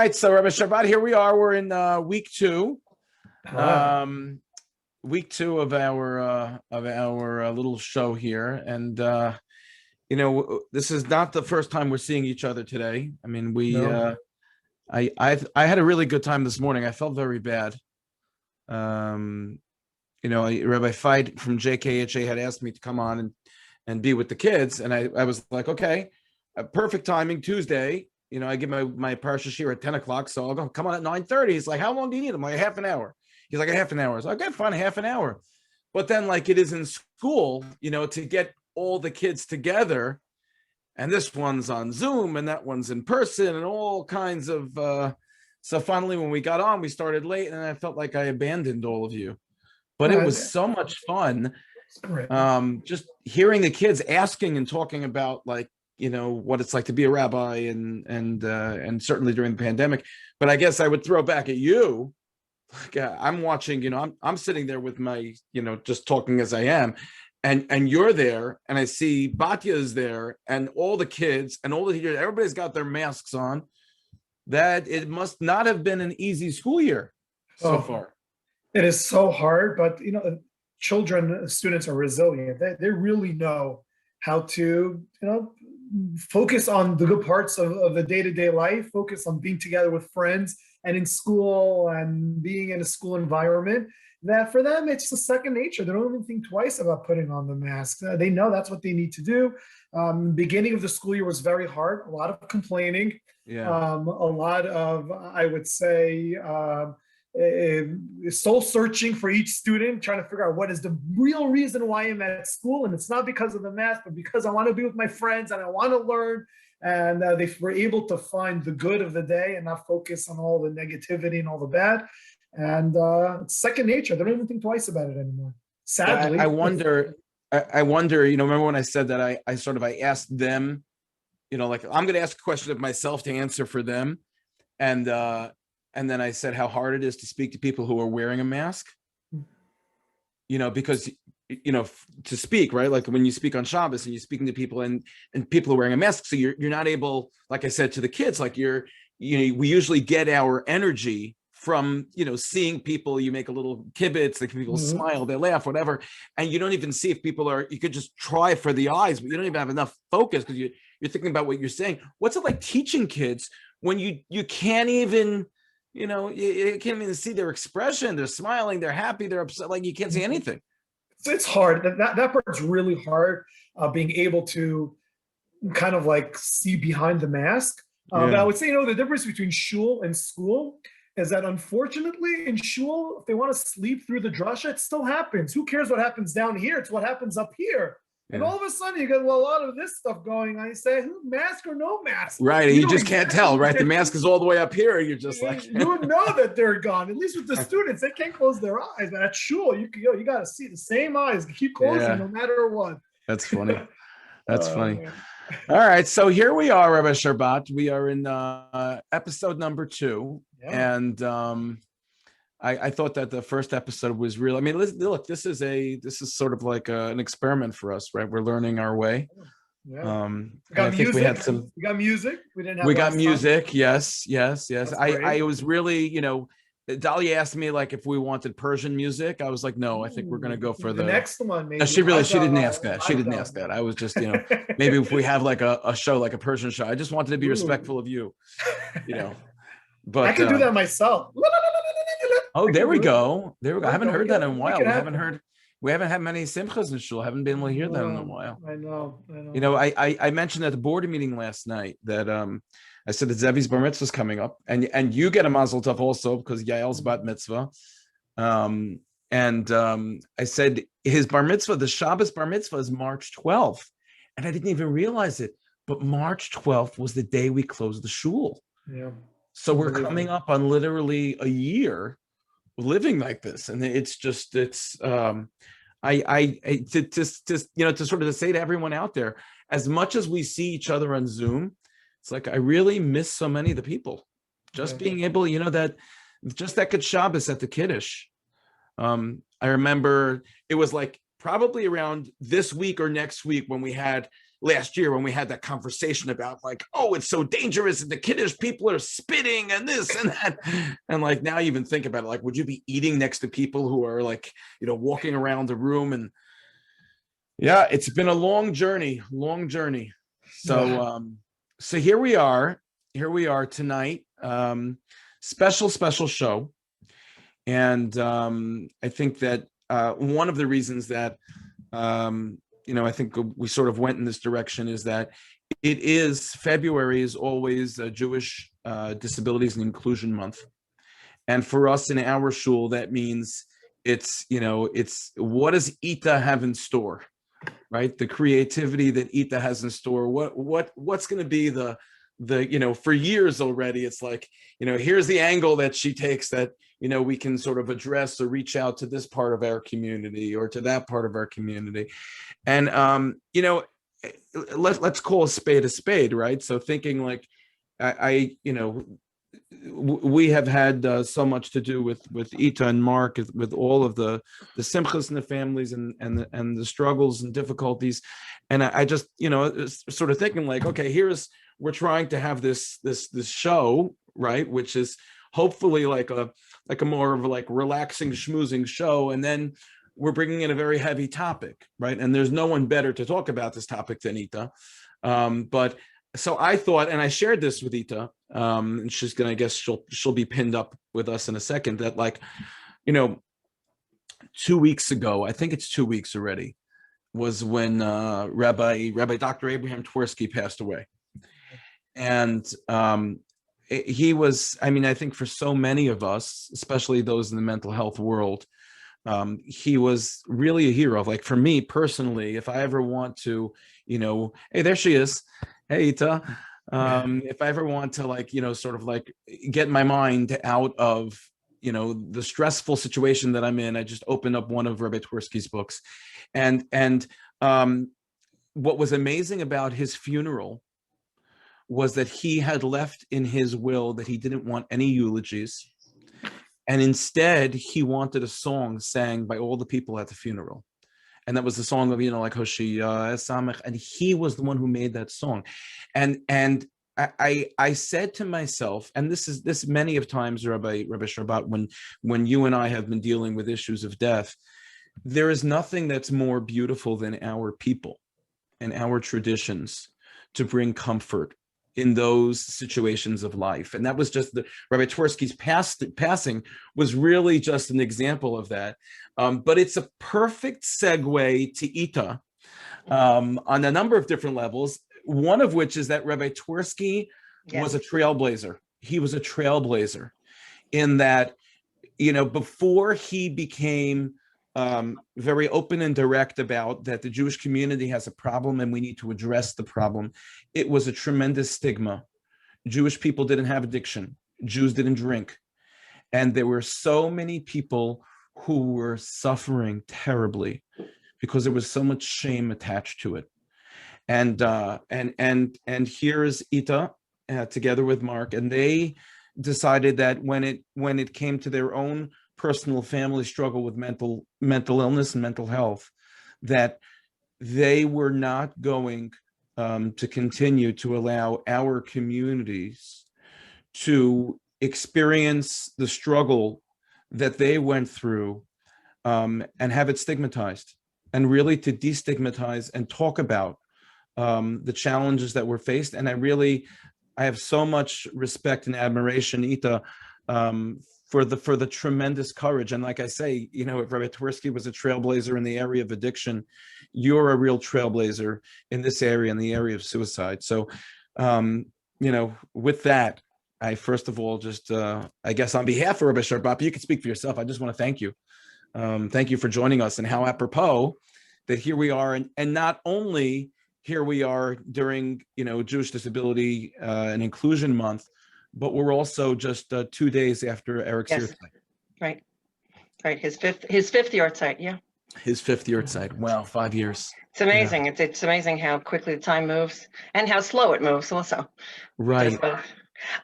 right, so Rabbi Sharbat, here we are. We're in week two, Ah, week two of our little show here, and this is not the first time we're seeing each other today. I mean, no. I had a really good time this morning. I felt very bad. Rabbi Feid from JKHA had asked me to come on and be with the kids, and I was like, okay, perfect timing, Tuesday. I give my parsha shir at 10 o'clock, so I'll go come on at 9:30. He's like, how long do you need? I'm like, half an hour. He's like, a half an hour. I was like, okay, fine, half an hour. But then, like it is in school, to get all the kids together, and this one's on Zoom and that one's in person and all kinds of so finally when we got on, we started late, and I felt like I abandoned all of you. But it was so much fun. Great. Just hearing the kids asking and talking about what it's like to be a rabbi and certainly during the pandemic. But I guess I would throw back at you. Like I'm watching, I'm sitting there with my, just talking as I am, and you're there, and I see Batya is there, and all the kids and all the teachers, everybody's got their masks on. That it must not have been an easy school year so far. It is so hard, but students are resilient. They really know how to, focus on the good parts of the day-to-day life, focus on being together with friends and in school and being in a school environment. That for them, it's the second nature. They don't even think twice about putting on the mask. They know that's what they need to do. Beginning of the school year was very hard, a lot of complaining, a lot of, I would say, soul searching for each student, trying to figure out what is the real reason why I'm at school. And it's not because of the mask, but because I want to be with my friends and I want to learn. And they were able to find the good of the day and not focus on all the negativity and all the bad. And it's second nature. They don't even think twice about it anymore. Sadly. I wonder, remember when I said that I asked them, like I'm going to ask a question of myself to answer for them. And then I said how hard it is to speak to people who are wearing a mask, because, to speak, right? Like when you speak on Shabbos and you're speaking to people and people are wearing a mask. So you're not able, like I said to the kids, like we usually get our energy from, seeing people. You make a little kibitz, like people smile, they laugh, whatever. And you don't even see if people you could just try for the eyes, but you don't even have enough focus because you're thinking about what you're saying. What's it like teaching kids when you can't even, you can't even see their expression? They're smiling, they're happy, they're upset, like you can't see anything. It's hard. That part's really hard, being able to kind of like see behind the mask. But I would say, the difference between shul and school is that unfortunately in shul, if they want to sleep through the drasha, it still happens. Who cares what happens down here? It's what happens up here. And all of a sudden you get a lot of this stuff going on. You say, mask or no mask? Right, and you just can't tell, right? The mask is all the way up here, and you're just like... You know that they're gone. At least with the students, they can't close their eyes. But at shul, you got to see the same eyes. Keep closing no matter what. That's funny. That's funny. Man. All right, so here we are, Rabbi Sharbat. We are in episode number 2. Yeah. And I thought that the first episode was real. I mean, look, this is sort of like an experiment for us, right? We're learning our way. Yeah. We got music. We got music. We got music. Time. Yes. I was really, Dahlia asked me like if we wanted Persian music. I was like, no, I think we're gonna go for the next one. Maybe. No, she didn't ask that. She didn't ask that. I was just, maybe if we have like a show, like a Persian show. I just wanted to be respectful of you, But I can do that myself. Oh, there we go. I haven't heard that in a while. We haven't had many simchas in shul. I haven't been able to hear that in a while. I know. I mentioned at the board meeting last night that I said that Zevi's bar mitzvah is coming up, and you get a mazel tov also because Yael's bat mitzvah. I said his bar mitzvah, the Shabbos bar mitzvah, is March 12th, and I didn't even realize it. But March 12th was the day we closed the shul. Yeah. So we're coming up on literally a year living like this, and to sort of say to everyone out there, as much as we see each other on Zoom, it's like I really miss so many of the people. Just being able, that good Shabbos at the Kiddush. I remember it was like probably around this week or next week when we had last year when we had that conversation about like, oh, it's so dangerous and the kiddish people are spitting and this and that. And like, now you even think about it, like, would you be eating next to people who are like, you know, walking around the room? And yeah, it's been a long journey. So, so here we are tonight. Special show. And I think that one of the reasons that, you know, I think we sort of went in this direction is that February is always Jewish Disabilities and Inclusion Month. And for us in our shul, that means it's what does Eta have in store, right? The creativity that Eta has in store. What's going to be the you know, for years already, it's like, you know, here's the angle that she takes that, you know, we can sort of address or reach out to this part of our community or to that part of our community. And, you know, let's call a spade, right? So thinking like, you know, we have had so much to do with Eta and Mark, with all of the simchas in the families and the struggles and difficulties. And I just, you know, sort of thinking like, okay, we're trying to have this show, right, which is hopefully like a more of a like relaxing schmoozing show, and then we're bringing in a very heavy topic, right? And there's no one better to talk about this topic than Eta. But so I thought, and I shared this with Eta, and she's gonna, I guess she'll be pinned up with us in a second, that like, you know, 2 weeks ago, I think it's 2 weeks already, was when Rabbi Dr. Abraham Twersky passed away. And he was, I mean, I think for so many of us, especially those in the mental health world, he was really a hero. Like for me personally, if I ever want to, you know, hey, there she is. Hey, Eta. If I ever want to, like, you know, sort of like get my mind out of, you know, the stressful situation that I'm in, I just opened up one of Rabbi Twersky's books. And what was amazing about his funeral was that he had left in his will that he didn't want any eulogies. And instead, he wanted a song sang by all the people at the funeral. And that was the song of, you know, like Hoshia Samech. And he was the one who made that song. And I said to myself, and this many of times, Rabbi Sharbat, when you and I have been dealing with issues of death, there is nothing that's more beautiful than our people and our traditions to bring comfort in those situations of life. And that was just Rabbi Twersky's passing was really just an example of that. But it's a perfect segue to Eta on a number of different levels, one of which is that Rabbi Twersky was a trailblazer. He was a trailblazer in that, you know, before he became very open and direct about that the Jewish community has a problem and we need to address the problem, it was a tremendous stigma. Jewish people didn't have addiction. Jews didn't drink. And there were so many people who were suffering terribly because there was so much shame attached to it. And here is Eta together with Mark, and they decided that when it came to their own personal family struggle with mental illness and mental health, that they were not going to continue to allow our communities to experience the struggle that they went through and have it stigmatized, and really to destigmatize and talk about the challenges that were faced. And I have so much respect and admiration, Eta, for the tremendous courage. And like I say, you know, if Rabbi Twersky was a trailblazer in the area of addiction, you're a real trailblazer in this area, in the area of suicide. So, you know, with that, I first of all just, I guess on behalf of Rabbi Sharbat, but you can speak for yourself. I just want to thank you. Thank you for joining us, and how apropos that here we are, and not only here we are during, you know, Jewish Disability and Inclusion Month, but we're also just 2 days after Eric's yahrzeit. Right. His fifth yahrzeit. Yeah. His fifth yahrzeit. Wow, 5 years. It's amazing. Yeah. It's amazing how quickly the time moves and how slow it moves also. Right.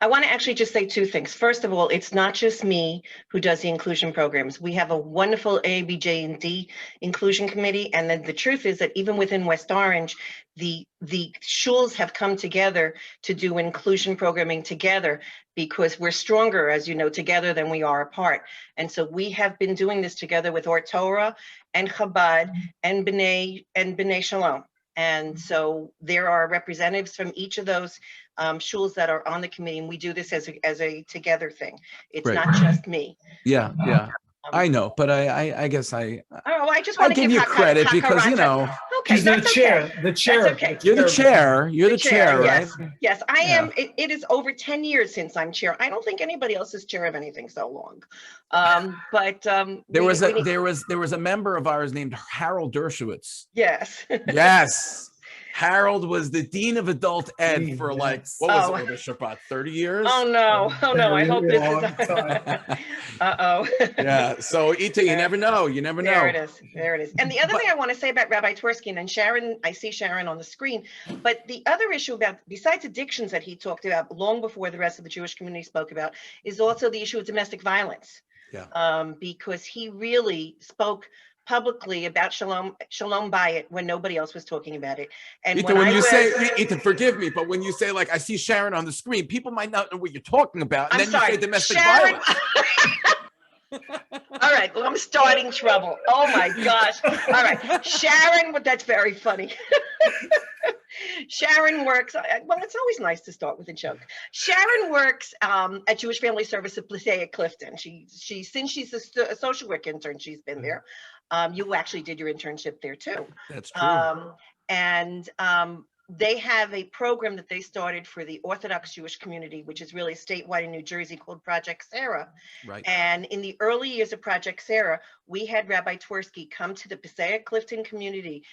I want to actually just say two things. First of all, it's not just me who does the inclusion programs. We have a wonderful A, B, J, and D inclusion committee. And then the truth is that even within West Orange, the shuls have come together to do inclusion programming together because we're stronger, as you know, together than we are apart. And so we have been doing this together with Or Torah and Chabad and B'nai Shalom. And so there are representatives from each of those shuls that are on the committee, and we do this as a together thing. It's Right. not just me. Yeah, yeah. I know, but I guess I just want to give you credit because, you know, okay, She's the chair. okay. The chair. That's okay. You're the chair. You're the chair, right? Yes, yes, I Yeah. am. It is over 10 years since I'm chair. I don't think anybody else is chair of anything so long. But There was a member of ours named Harold Dershowitz. yes. Yes. Harold was the dean of adult ed for like, what was it, Sharbat, 30 years? Oh no, I hope this is. uh-oh. Yeah, so Eta, you never know. You never know. There it is. And the other thing I want to say about Rabbi Twersky, and Sharon, I see Sharon on the screen, but the other issue about, besides addictions that he talked about long before the rest of the Jewish community spoke about, is also the issue of domestic violence. Yeah. Because he really spoke publicly about Shalom Bayit when nobody else was talking about it. And Eta, when you say, Eta, forgive me, but when you say, like, I see Sharon on the screen, people might not know what you're talking about. And then you say domestic violence. All right, well, I'm starting trouble. Oh my gosh. All right, Sharon, that's very funny. Sharon works, well, it's always nice to start with a joke. Sharon works at Jewish Family Service at Passaic Clifton. Since she's a social work intern, she's been there. You actually did your internship there too. That's true. And they have a program that they started for the Orthodox Jewish community, which is really statewide in New Jersey, called Project Sarah. Right. And in the early years of Project Sarah, we had Rabbi Twersky come to the Passaic Clifton community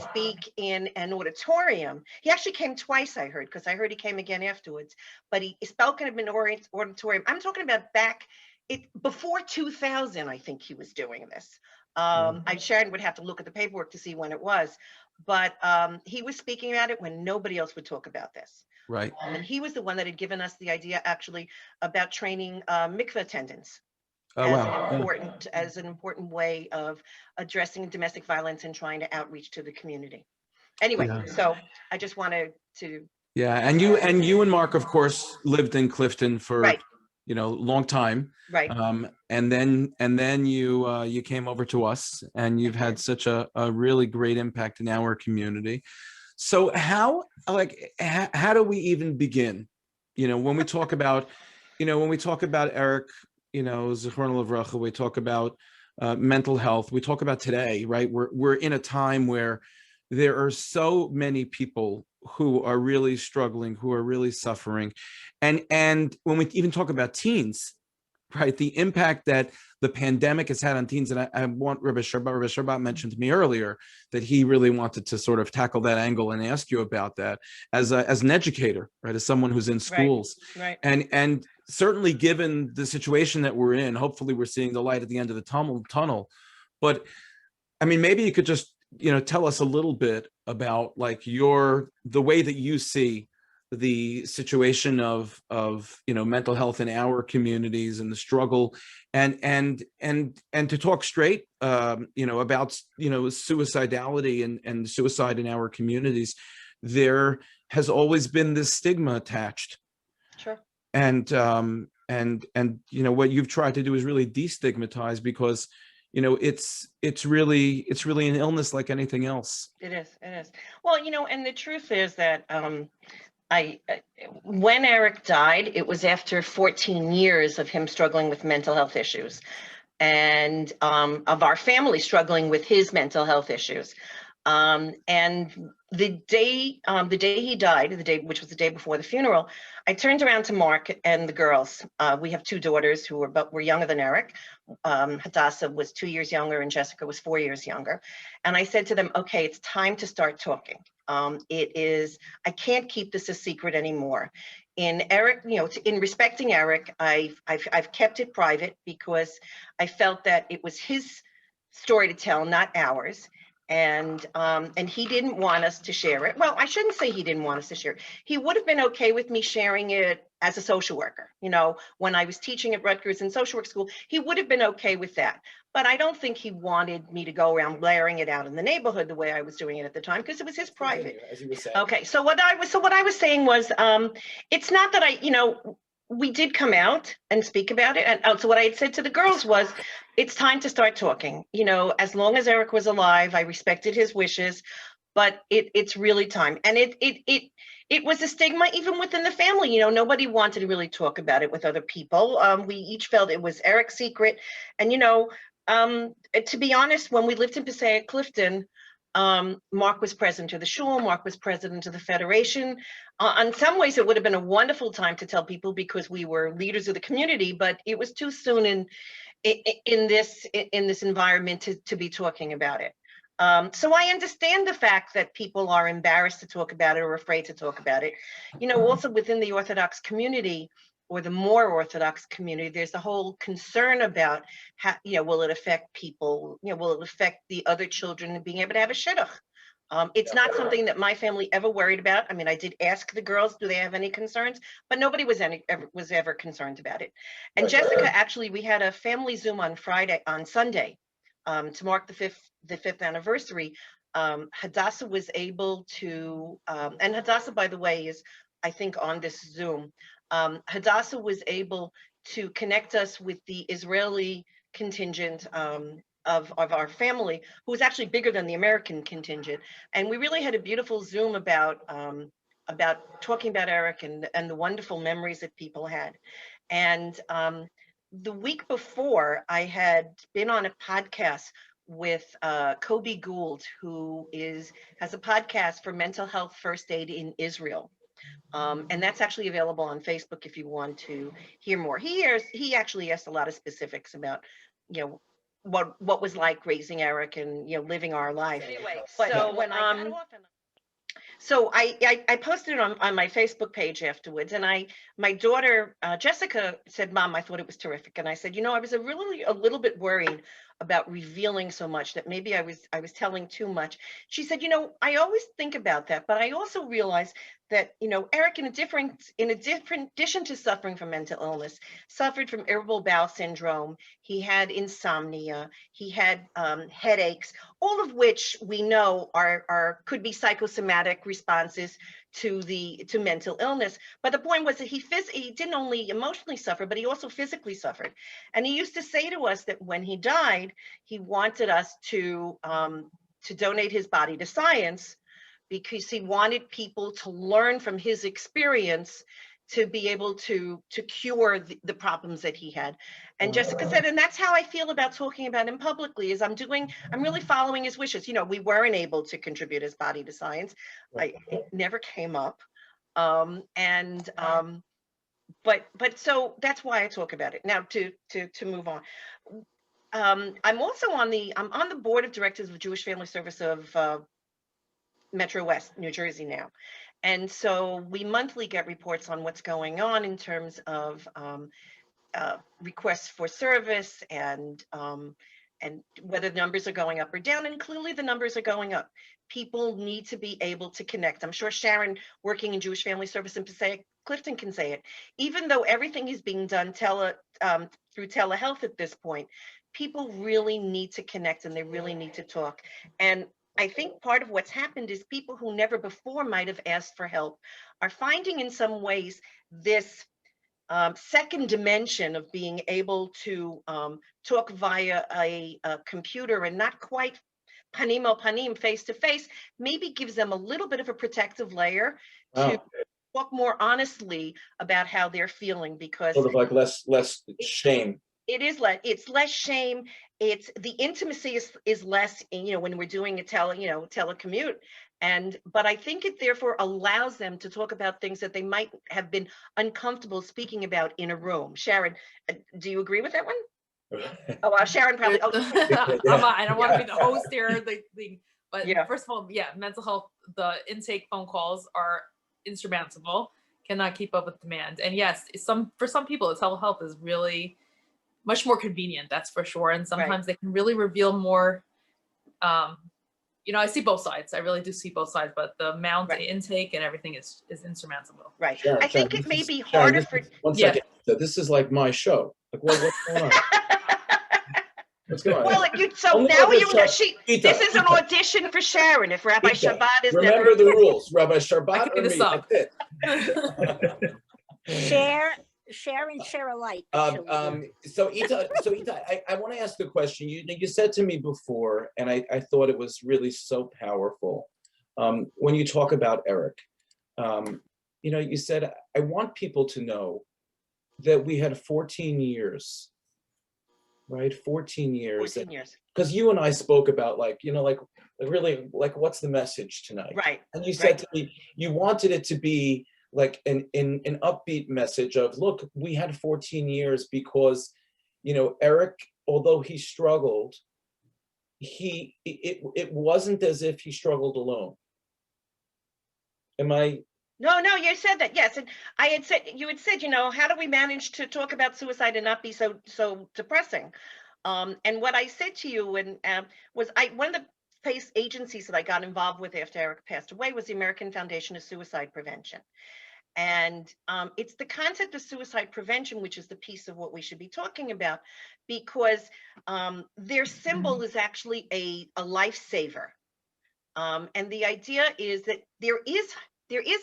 speak in an auditorium. He actually came twice, I heard, because I heard he came again afterwards. But he spoke in an auditorium. I'm talking about before 2000, I think he was doing this. Sharon would have to look at the paperwork to see when it was. But he was speaking about it when nobody else would talk about this. Right. And he was the one that had given us the idea, actually, about training mikveh attendants as an important way of addressing domestic violence and trying to outreach to the community. Anyway, so I just wanted to. Yeah, and you and Mark, of course, lived in Clifton for long time. Right. And then you came over to us, and you've had such a really great impact in our community. So how do we even begin? When we talk about, Eric, Zichrono Livracha, we talk about mental health, we talk about today, right? We're in a time where there are so many people who are really struggling, who are really suffering. And when we even talk about teens, right, the impact that the pandemic has had on teens, and I want Rabbi Sharbat mentioned to me earlier that he really wanted to sort of tackle that angle and ask you about that as an educator, right, as someone who's in schools. Right. And certainly given the situation that we're in, hopefully we're seeing the light at the end of the tunnel. But I mean, maybe you could just, tell us a little bit about like the way that you see the situation of mental health in our communities and the struggle, and to talk straight about suicidality and suicide in our communities. There has always been this stigma attached. Sure. And what you've tried to do is really destigmatize, because it's really an illness like anything else. It is. Well, and the truth is that when Eric died, it was after 14 years of him struggling with mental health issues, and of our family struggling with his mental health issues. And the day he died, which was the day before the funeral, I turned around to Mark and the girls. We have two daughters who were younger than Eric. Hadassah was 2 years younger and Jessica was 4 years younger. And I said to them, okay, it's time to start talking. I can't keep this a secret anymore. In Eric, in respecting Eric, I've kept it private because I felt that it was his story to tell, not ours. and he didn't want us to share it. Well, I shouldn't say he didn't want us to share it. He would have been okay with me sharing it as a social worker. You know, when I was teaching at Rutgers in social work school, he would have been okay with that. But I don't think he wanted me to go around blaring it out in the neighborhood the way I was doing it at the time, because it was his private. As you were saying. Okay, so what I was saying was, it's not that we did come out and speak about it. And so what I had said to the girls was, it's time to start talking. You know, as long as Eric was alive, I respected his wishes, but it's really time. And it was a stigma even within the family. You know, nobody wanted to really talk about it with other people. We each felt it was Eric's secret. And, you know, to be honest, when we lived in Passaic Clifton, Mark was president of the shul, Mark was president of the federation. In some ways, it would have been a wonderful time to tell people because we were leaders of the community, but it was too soon in this environment to be talking about it. So I understand the fact that people are embarrassed to talk about it or afraid to talk about it. You know, also within the Orthodox community, or the more Orthodox community, there's a whole concern about how, you know, will it affect people? You know, will it affect the other children being able to have a shidduch? It's not something that my family ever worried about. I mean, I did ask the girls, do they have any concerns? But nobody was ever concerned about it. And Jessica, actually, we had a family Zoom on Sunday, to mark the fifth anniversary. Hadassah was able to, and Hadassah, by the way, is, I think, on this Zoom. Hadassah was able to connect us with the Israeli contingent of our family, who was actually bigger than the American contingent. And we really had a beautiful Zoom about talking about Eric and the wonderful memories that people had. And the week before, I had been on a podcast with Kobe Gould, who has a podcast for mental health first aid in Israel. And that's actually available on Facebook if you want to hear more. He actually asked a lot of specifics about, you know, what was like raising Eric and, you know, living our life. Anyway, so when so I posted it on my Facebook page afterwards, and my daughter Jessica said, "Mom, I thought it was terrific." And I said, "You know, I was a little bit worried about revealing so much, that maybe I was telling too much." She said, "You know, I always think about that, but I also realize that, you know, Eric, in addition to suffering from mental illness, suffered from irritable bowel syndrome. He had insomnia. He had headaches, all of which we know could be psychosomatic responses to mental illness. But the point was that he didn't only emotionally suffer, but he also physically suffered. And he used to say to us that when he died, he wanted us to donate his body to science, because he wanted people to learn from his experience to be able to cure the problems that he had." And Jessica said, and that's how I feel about talking about him publicly, is I'm really following his wishes. You know, we weren't able to contribute his body to science. It never came up. But so that's why I talk about it. Now to move on. I'm also on the board of directors of Jewish Family Service of Metro West, New Jersey now. And so we monthly get reports on what's going on in terms of requests for service and whether numbers are going up or down. And clearly the numbers are going up. People need to be able to connect. I'm sure Sharon, working in Jewish Family Service in Passaic Clifton, can say it. Even though everything is being done through telehealth at this point, people really need to connect and they really need to talk. And I think part of what's happened is people who never before might have asked for help are finding in some ways this second dimension of being able to talk via a computer and not quite panim o panim, face to face, maybe gives them a little bit of a protective layer to talk more honestly about how they're feling, because Sort of like less shame. It's less shame. It's the intimacy is less, you know, when we're doing a telecommute. But I think it therefore allows them to talk about things that they might have been uncomfortable speaking about in a room. Sharon, do you agree with that one? Oh, well, Sharon probably. Oh. I don't want to be the host here, but Yeah. First of all, mental health, the intake phone calls are insurmountable. Cannot keep up with demand. And yes, for some people, telehealth is really much more convenient, that's for sure. And sometimes they can really reveal more you know, I see both sides. I really do see both sides, but the amount, Right. the intake and everything is insurmountable. Right. Sharon, I think Sharon, it may this be is- Sharon, harder this for. is- One Yeah. second. So this is like my show. Like what's going on? What's going on? Well, so Only now Rabbi you know Ita, this is an Ita, audition for Sharon. If Rabbi Ita. Sharbat is Remember never. the rules. Rabbi I Sharbat can or be the me. sub. That's it. Share and share alike. So Ita, I want to ask a question. You said to me before, and I thought it was really so powerful. When you talk about Eric, you know, you said, I want people to know that we had 14 years, right? 14 years. 14 years. Because you and I spoke about like, you know, like really, like what's the message tonight? Right. And you said to me, you wanted it to be like an upbeat message of, look, we had 14 years because, you know, Eric, although he struggled, it wasn't as if he struggled alone. Am I? No, you said that, yes. And you had said, you know, how do we manage to talk about suicide and not be so depressing? And what I said to you was one of the agencies that I got involved with after Eric passed away was the American Foundation of Suicide Prevention. And it's the concept of suicide prevention, which is the piece of what we should be talking about, because their symbol is actually a lifesaver. And the idea is that there is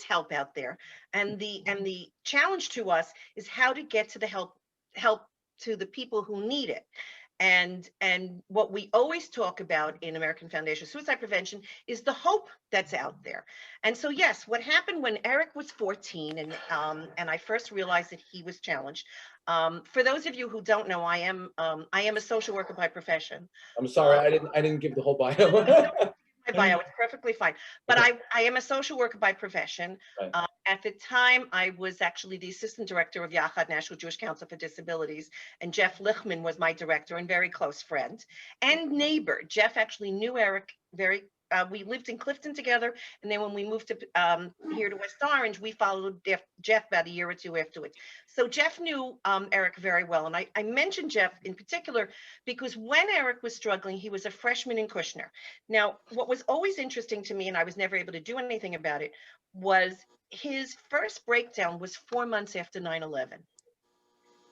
help out there, and the challenge to us is how to get to the help to the people who need it. And what we always talk about in American Foundation of Suicide Prevention is the hope that's out there. And so, yes, what happened when Eric was 14 and I first realized that he was challenged. For those of you who don't know, I am a social worker by profession. I'm sorry, I didn't give the whole bio. My bio, it's perfectly fine. But Okay. I am a social worker by profession. Right. At the time, I was actually the assistant director of Yachad, National Jewish Council for Disabilities, and Jeff Lichtman was my director and very close friend and neighbor. Jeff actually knew Eric we lived in Clifton together, and then when we moved to here to West Orange, we followed Jeff about a year or two afterwards. So Jeff knew Eric very well, and I mentioned Jeff in particular because when Eric was struggling, he was a freshman in Kushner. Now, what was always interesting to me, and I was never able to do anything about it, was his first breakdown was 4 months after 9/11.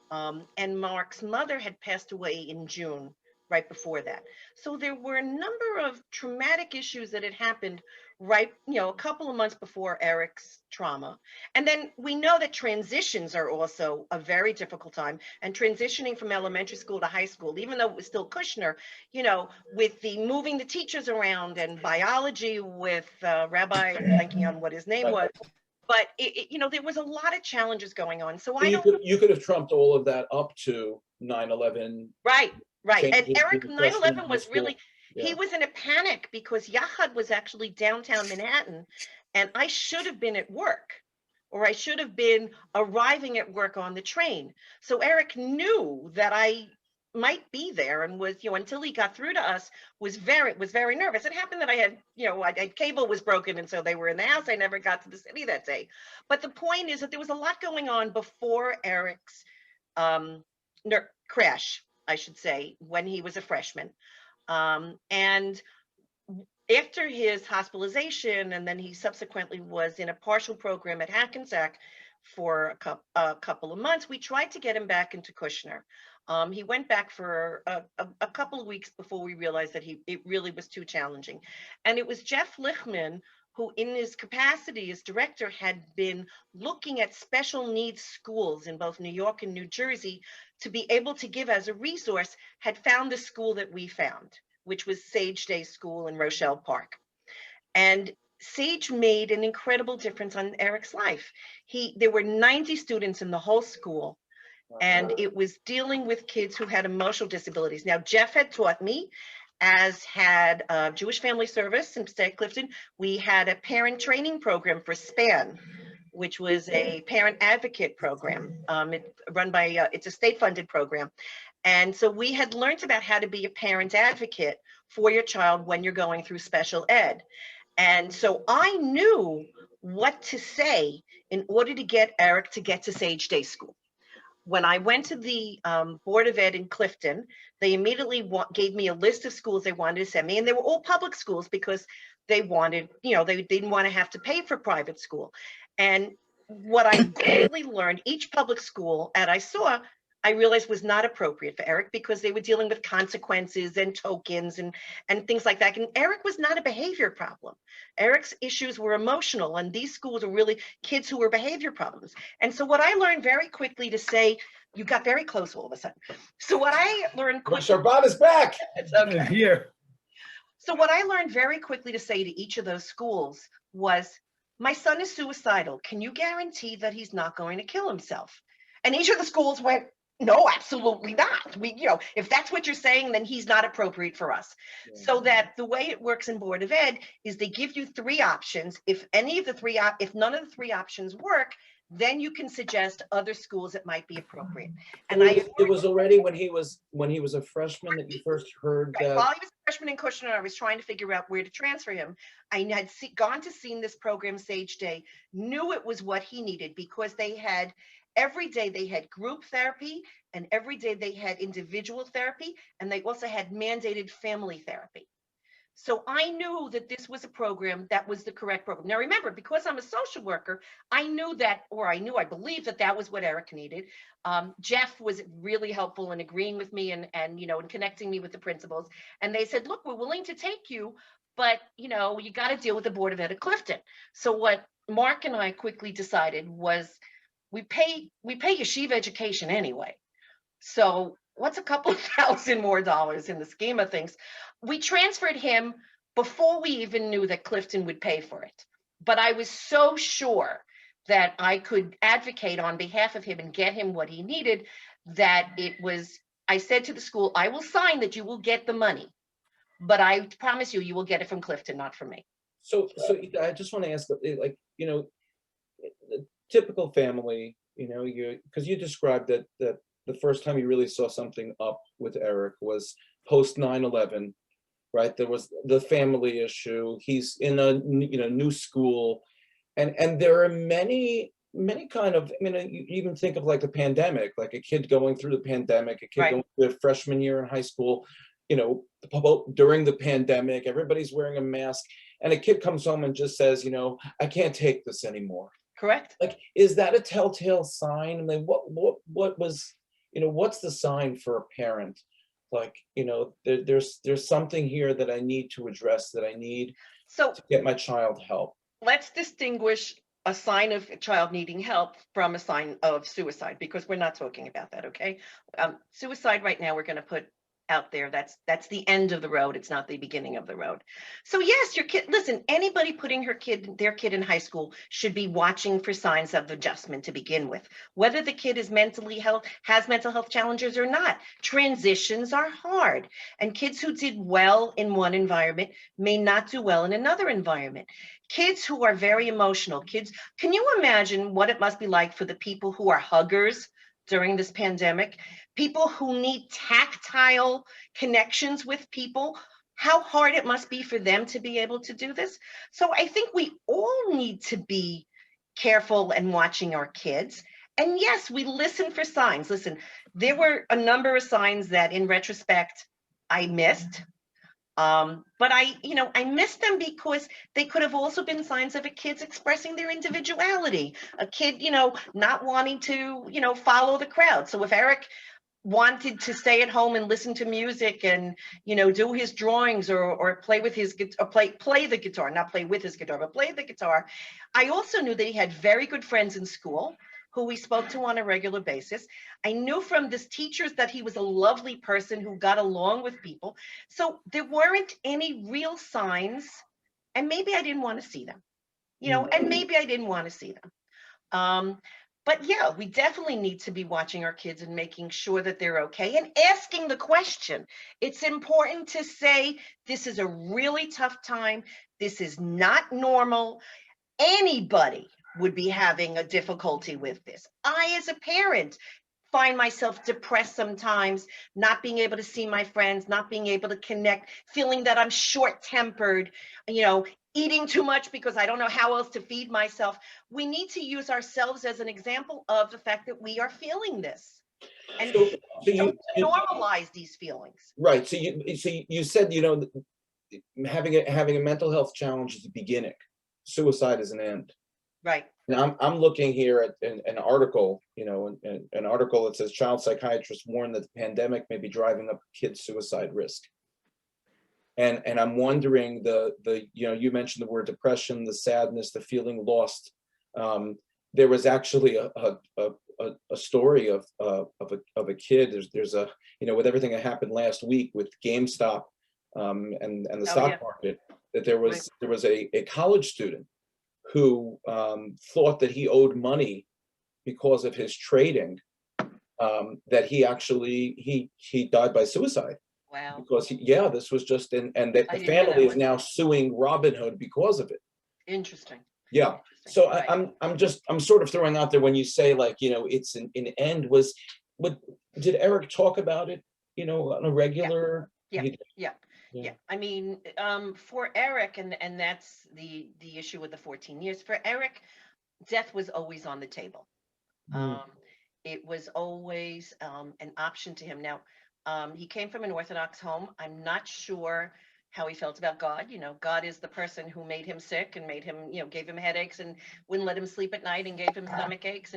And Mark's mother had passed away in June, right before that. So there were a number of traumatic issues that had happened right, you know, a couple of months before Eric's trauma. And then we know that transitions are also a very difficult time, and transitioning from elementary school to high school, even though it was still Kushner, you know, with the moving the teachers around and biology with Rabbi, blanking on what his name was. But you know, there was a lot of challenges going on. So you could have trumped all of that up to 9/11. Right. And changes Eric, in 9/11 freshman was high really, school. he Yeah. was in a panic because Yachad was actually downtown Manhattan, and I should have been at work, or I should have been arriving at work on the train. So Eric knew that I might be there, and was, you know, until he got through to us, was very nervous. It happened that I had, you know, cable was broken, and so they were in the house. I never got to the city that day. But the point is that there was a lot going on before Eric's crash, I should say, when he was a freshman. And after his hospitalization, and then he subsequently was in a partial program at Hackensack for a couple of months, we tried to get him back into Kushner. He went back for a couple of weeks before we realized that it really was too challenging. And it was Jeff Lichtman who, in his capacity as director, had been looking at special needs schools in both New York and New Jersey to be able to give as a resource, had found the school that we found, which was Sage Day School in Rochelle Park. And Sage made an incredible difference on Eric's life. There were 90 students in the whole school, and it was dealing with kids who had emotional disabilities. Now, Jeff had taught me, as had Jewish Family Service in State Clifton. We had a parent training program for SPAN, which was a parent advocate program. It's a state-funded program. And so we had learned about how to be a parent advocate for your child when you're going through special ed. And so I knew what to say in order to get Eric to get to Sage Day School. when I went to the Board of Ed in Clifton, they immediately gave me a list of schools they wanted to send me, and they were all public schools because they wanted, they didn't want to have to pay for private school. And what I quickly learned, each public school I realized was not appropriate for Eric because they were dealing with consequences and tokens and things like that. And Eric was not a behavior problem. Eric's issues were emotional, and these schools were really kids who were behavior problems. And so what I learned very quickly to say, you got very close all of a sudden. So what I learned quickly, Sharbat is back. it's okay. Here. So what I learned very quickly to say to each of those schools was, my son is suicidal. Can you guarantee that he's not going to kill himself? And each of the schools went, no, absolutely not. If that's what you're saying, then he's not appropriate for us. Yeah. So that the way it works in Board of Ed is they give you 3 options. If none of the 3 options work, then you can suggest other schools that might be appropriate. And it was already when he was a freshman that you first heard that. While he was a freshman in Kushner, I was trying to figure out where to transfer him. I had gone to see this program, Sage Day, knew it was what he needed because every day they had group therapy, and every day they had individual therapy, and they also had mandated family therapy. So I knew that this was a program that was the correct program. Now remember, because I'm a social worker, I believe that was what Eric needed. Jeff was really helpful in agreeing with me and connecting me with the principals. And they said, look, we're willing to take you, but you got to deal with the Board of Ed at Clifton. So what Mark and I quickly decided was, we pay yeshiva education anyway. So what's a couple of $1,000 more in the scheme of things? We transferred him before we even knew that Clifton would pay for it. But I was so sure that I could advocate on behalf of him and get him what he needed that I said to the school, I will sign that you will get the money, but I promise you will get it from Clifton, not from me. So I just want to ask, the typical family, because you described that the first time you really saw something up with Eric was post 9/11, right? There was the family issue. He's in a new school, and there are many kind of, you even think of like the pandemic, like a kid going through the pandemic, a kid right. going through their freshman year in high school, during the pandemic, everybody's wearing a mask, and a kid comes home and just says, I can't take this anymore. Correct. Like, is that a telltale sign? I mean, what was, what's the sign for a parent? Like, there's something here that I need to address, that I need to get my child help. Let's distinguish a sign of a child needing help from a sign of suicide, because we're not talking about that, okay? Suicide right now, we're going to put out there, that's the end of the road. It's not the beginning of the road. So yes, your kid, listen, anybody putting their kid in high school should be watching for signs of adjustment to begin with, whether the kid has mental health challenges or not. Transitions are hard, and kids who did well in one environment may not do well in another environment. Kids who are very emotional, can you imagine what it must be like for the people who are huggers during this pandemic, people who need tactile connections with people, how hard it must be for them to be able to do this? So I think we all need to be careful and watching our kids. And yes, we listen for signs. Listen, there were a number of signs that in retrospect, I missed. But I missed them because they could have also been signs of a kid's expressing their individuality, a kid, not wanting to, follow the crowd. So if Eric wanted to stay at home and listen to music and, do his drawings or play with his or play the guitar, not play with his guitar, but play the guitar. I also knew that he had very good friends in school who we spoke to on a regular basis. I knew from his teachers that he was a lovely person who got along with people. So there weren't any real signs, and maybe I didn't want to see them, and maybe I didn't want to see them. But yeah, we definitely need to be watching our kids and making sure that they're okay and asking the question. It's important to say, this is a really tough time. This is not normal. Anybody would be having a difficulty with this. I, as a parent, find myself depressed sometimes, not being able to see my friends, not being able to connect, feeling that I'm short-tempered, eating too much because I don't know how else to feed myself. We need to use ourselves as an example of the fact that we are feeling this, and So normalize these feelings. right. So you said, having a mental health challenge is the beginning. Suicide is an end. Right. Now I'm looking here at an article, an article that says child psychiatrists warn that the pandemic may be driving up kids' suicide risk. And I'm wondering you mentioned the word depression, the sadness, the feeling lost. There was actually a story of a kid. There's with everything that happened last week with GameStop and the stock market, that there was a college student who thought that he owed money because of his trading, that he died by suicide. Wow. Because this was just and that the family is now suing Robinhood because of it. Interesting. Yeah. Interesting. So Right. I'm sort of throwing out there when you say, like, it's an end. Did Eric talk about it, on a regular? Yeah. I mean, for Eric, and that's the issue with the 14 years. For Eric, death was always on the table. It was always an option to him. Now, he came from an Orthodox home. I'm not sure how he felt about God. God is the person who made him sick and made him, gave him headaches and wouldn't let him sleep at night and gave him stomach aches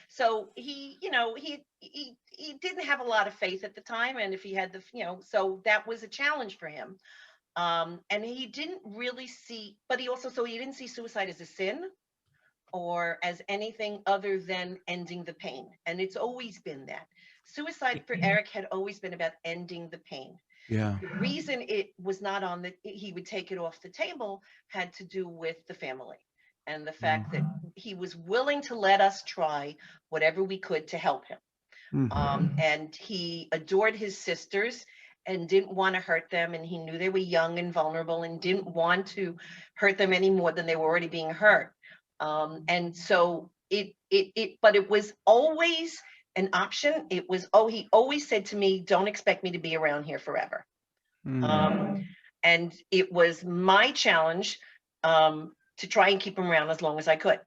so he didn't have a lot of faith at the time. And if he had so that was a challenge for him. And he didn't really see, but he didn't see suicide as a sin or as anything other than ending the pain. And it's always been that. Suicide for Eric had always been about ending the pain. Yeah. The reason it was not he would take it off the table had to do with the family and the fact that he was willing to let us try whatever we could to help him. And he adored his sisters and didn't want to hurt them. And he knew they were young and vulnerable and didn't want to hurt them any more than they were already being hurt. And so but it was always an option. It was, he always said to me, don't expect me to be around here forever. And it was my challenge to try and keep him around as long as I could.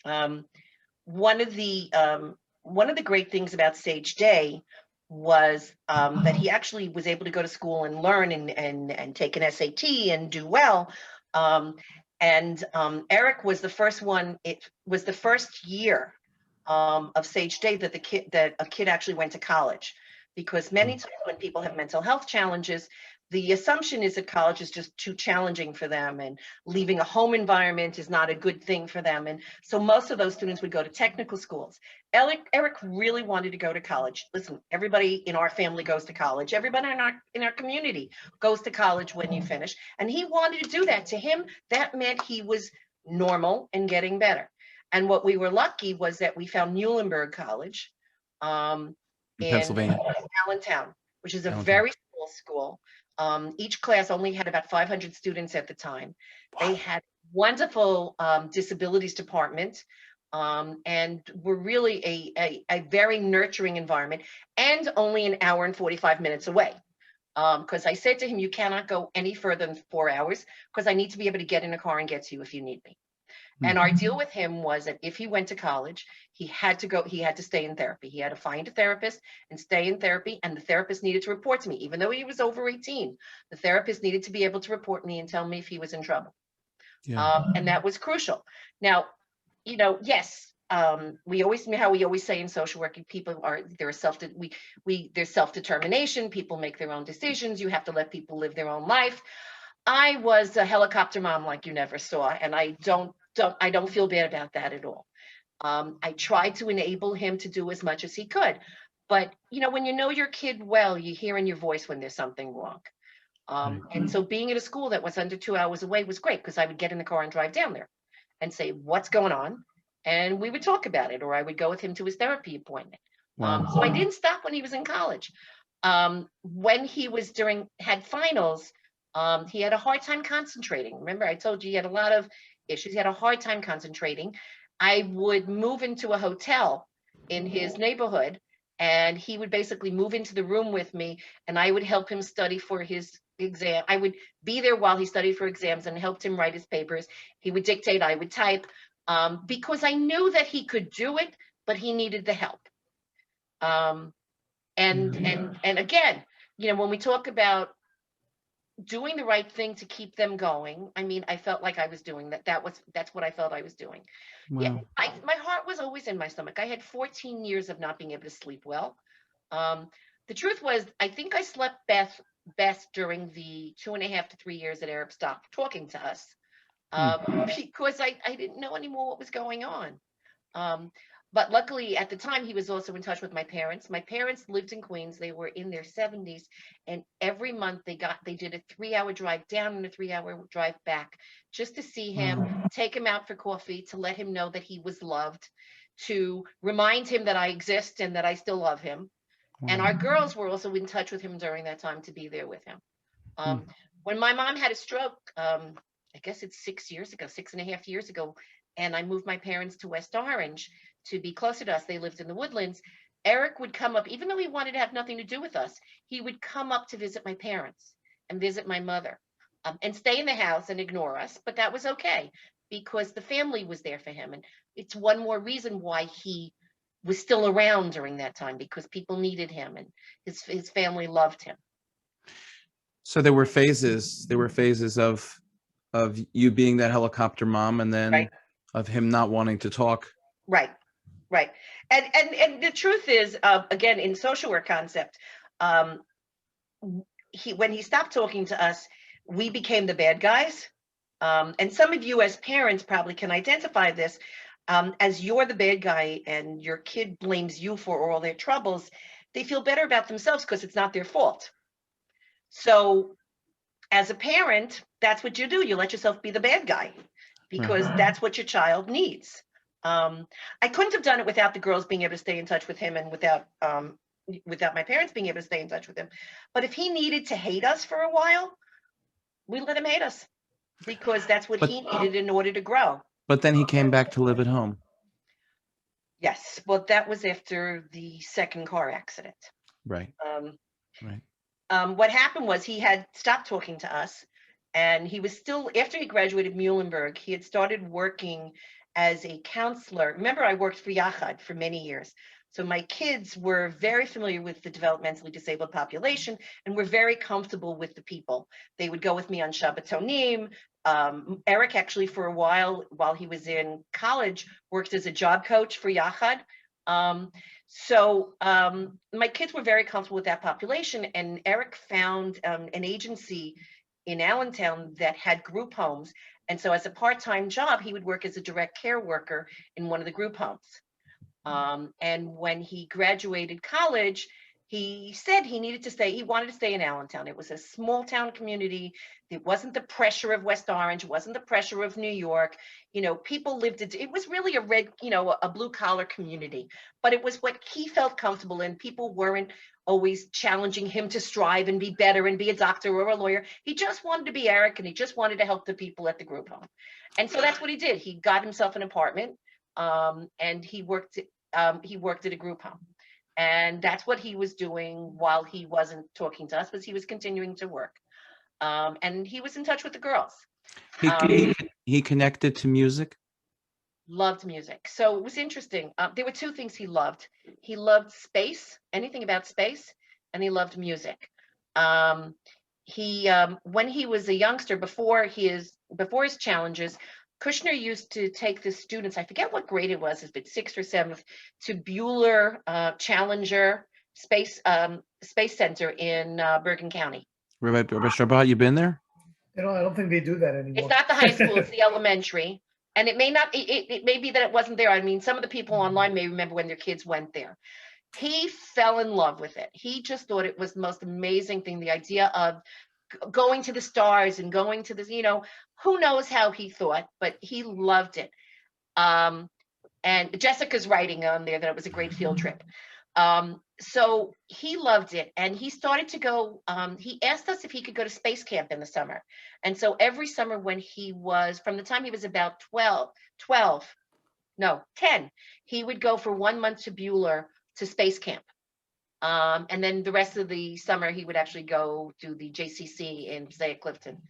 One of the great things about Sage Day was that he actually was able to go to school and learn and take an SAT and do well. Eric was the first one. It was the first year of Sage Day that a kid actually went to college, because many times when people have mental health challenges, the assumption is that college is just too challenging for them and leaving a home environment is not a good thing for them. And so most of those students would go to technical schools. Eric really wanted to go to college. Listen, everybody in our family goes to college. Everybody in our community goes to college when you finish. And he wanted to do that. To him, that meant he was normal and getting better. And what we were lucky was that we found Muhlenberg College in Pennsylvania, Allentown, which is a very small school. Each class only had about 500 students at the time. Wow. They had wonderful disabilities department and were really a very nurturing environment, and only an hour and 45 minutes away. Because I said to him, you cannot go any further than 4 hours because I need to be able to get in a car and get to you if you need me. And our deal with him was that if he went to college, he had to stay in therapy. He had to find a therapist and stay in therapy. And the therapist needed to report to me, even though he was over 18, the therapist needed to be able to report me and tell me if he was in trouble. Yeah. And that was crucial. Now, yes, we always say in social work, people there's self-determination. People make their own decisions. You have to let people live their own life. I was a helicopter mom like you never saw, and I don't feel bad about that at all. I tried to enable him to do as much as he could, but when you know your kid well, you hear in your voice when there's something wrong. And so being at a school that was under 2 hours away was great, because I would get in the car and drive down there and say, what's going on? And we would talk about it, or I would go with him to his therapy appointment. Wow. So I didn't stop when he was in college. When he was had finals, he had a hard time concentrating. Remember, I told you he had a lot of issues. He had a hard time concentrating. I would move into a hotel in his neighborhood And he would basically move into the room with me, and I would help him study for his exam. I would be there while he studied for exams and helped him write his papers. He would dictate, I would type, because I knew that he could do it, but he needed the help. And again, you know, when we talk about doing the right thing to keep them going, I mean, I felt like I was doing that. That's what I felt I was doing. Yeah, Wow. my heart was always in my stomach. I had 14 years of not being able to sleep well. The truth was, I think I slept best during the 2.5 to 3 years that Eric stopped talking to us, because I didn't know anymore what was going on. But luckily at the time he was also in touch with my parents. My parents lived in Queens. They were in their 70s, and every month they did a 3-hour drive down and a 3-hour drive back just to see him, take him out for coffee, to let him know that he was loved, to remind him that I exist and that I still love him. And our girls were also in touch with him during that time to be there with him. When my mom had a stroke, I guess it's 6.5 years ago, and I moved my parents to West Orange to be closer to us. They lived in the Woodlands. Eric would come up, even though he wanted to have nothing to do with us, he would come up to visit my parents and visit my mother, and stay in the house and ignore us. But that was okay, because the family was there for him. And it's one more reason why he was still around during that time, because people needed him and his family loved him. So there were phases. There were phases of you being that helicopter mom, and then Right. of him not wanting to talk. Right. And the truth is, again, in social work concept, when he stopped talking to us, we became the bad guys. And some of you as parents probably can identify this, as you're the bad guy and your kid blames you for all their troubles. They feel better about themselves because it's not their fault. So as a parent, that's what you do. You let yourself be the bad guy, because that's what your child needs. I couldn't have done it without the girls being able to stay in touch with him, and without my parents being able to stay in touch with him. But if he needed to hate us for a while, we let him hate us, because that's what he needed in order to grow. But then he came back to live at home. Yes, well, that was after the second car accident. Right. Right. What happened was he had stopped talking to us, and he was still, after he graduated Muhlenberg, he had started working as a counselor. Remember, I worked for Yachad for many years. So my kids were very familiar with the developmentally disabled population and were very comfortable with the people. They would go with me on Shabbatonim. Eric actually, for a while he was in college, worked as a job coach for Yachad. So my kids were very comfortable with that population, and Eric found an agency in Allentown that had group homes. And so as a part-time job, he would work as a direct care worker in one of the group homes. And when he graduated college, he said he needed to stay. He wanted to stay in Allentown. It was a small town community. It wasn't the pressure of West Orange. It wasn't the pressure of New York. You know, people lived it. It was really a blue collar community, but it was what he felt comfortable in. People weren't always challenging him to strive and be better and be a doctor or a lawyer. He just wanted to be Eric, and he just wanted to help the people at the group home. And so that's what he did. He got himself an apartment, and he worked at a group home. And that's what he was doing while he wasn't talking to us, was he was continuing to work. And he was in touch with the girls. He connected to music. Loved music. So it was interesting. There were two things he loved. He loved space, anything about space, and he loved music. When he was a youngster, before his challenges, Kushner used to take the students, I forget what grade it was, but 6th or 7th, to Bueller Challenger Space Center in Bergen County. Rabbi Sharbat, you been there? You know, I don't think they do that anymore. It's not the high school, it's the elementary. And it may not, it may be that it wasn't there. I mean, some of the people online may remember when their kids went there. He fell in love with it. He just thought it was the most amazing thing, the idea of going to the stars and going to this, who knows how he thought, but he loved it. And Jessica's writing on there that it was a great field trip. So he loved it, and he started to go, he asked us if he could go to space camp in the summer. And so every summer when he was, from the time he was about 10, he would go for 1 month to Bueller to space camp. And then the rest of the summer, he would actually go to the JCC in Zaya Clifton.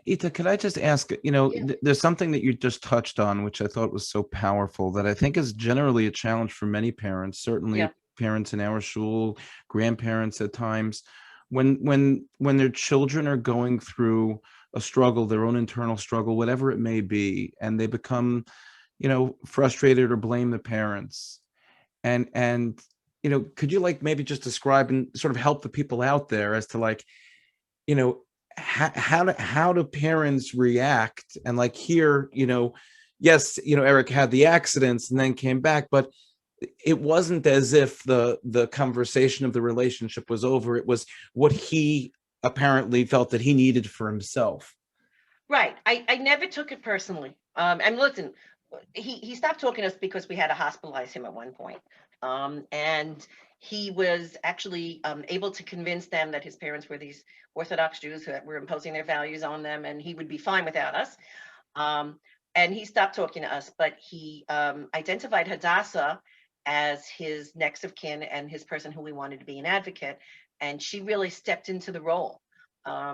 Ita, could I just ask, Yeah. there's something that you just touched on, which I thought was so powerful that I think is generally a challenge for many parents, certainly Yeah. parents in our shul, grandparents at times, when their children are going through a struggle, their own internal struggle, whatever it may be, and they become, frustrated or blame the parents. And could you maybe just describe and sort of help the people out there as to you know how do parents react, and here, yes, Eric had the accidents and then came back, but it wasn't as if the conversation of the relationship was over. It was what he apparently felt that he needed for himself. Right. I never took it personally. And listen, he stopped talking to us because we had to hospitalize him at one point. And he was actually able to convince them that his parents were these Orthodox Jews who were imposing their values on them, and he would be fine without us. And he stopped talking to us, but he identified Hadassah as his next of kin and his person who we wanted to be an advocate. And she really stepped into the role.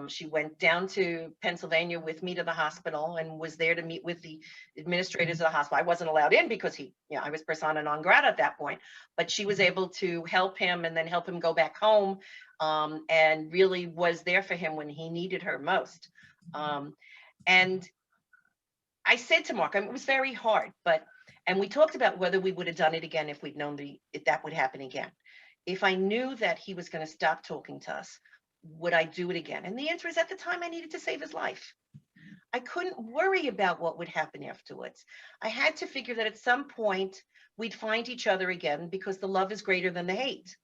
She went down to Pennsylvania with me to the hospital and was there to meet with the administrators of the hospital. I wasn't allowed in because I was persona non grata at that point, but she was able to help him and then help him go back home, and really was there for him when he needed her most. And I said to Mark, it was very hard, and we talked about whether we would have done it again if we'd known if that would happen again. If I knew that he was going to stop talking to us, would I do it again? And the answer is, at the time, I needed to save his life. I couldn't worry about what would happen afterwards. I had to figure that at some point we'd find each other again because the love is greater than the hate.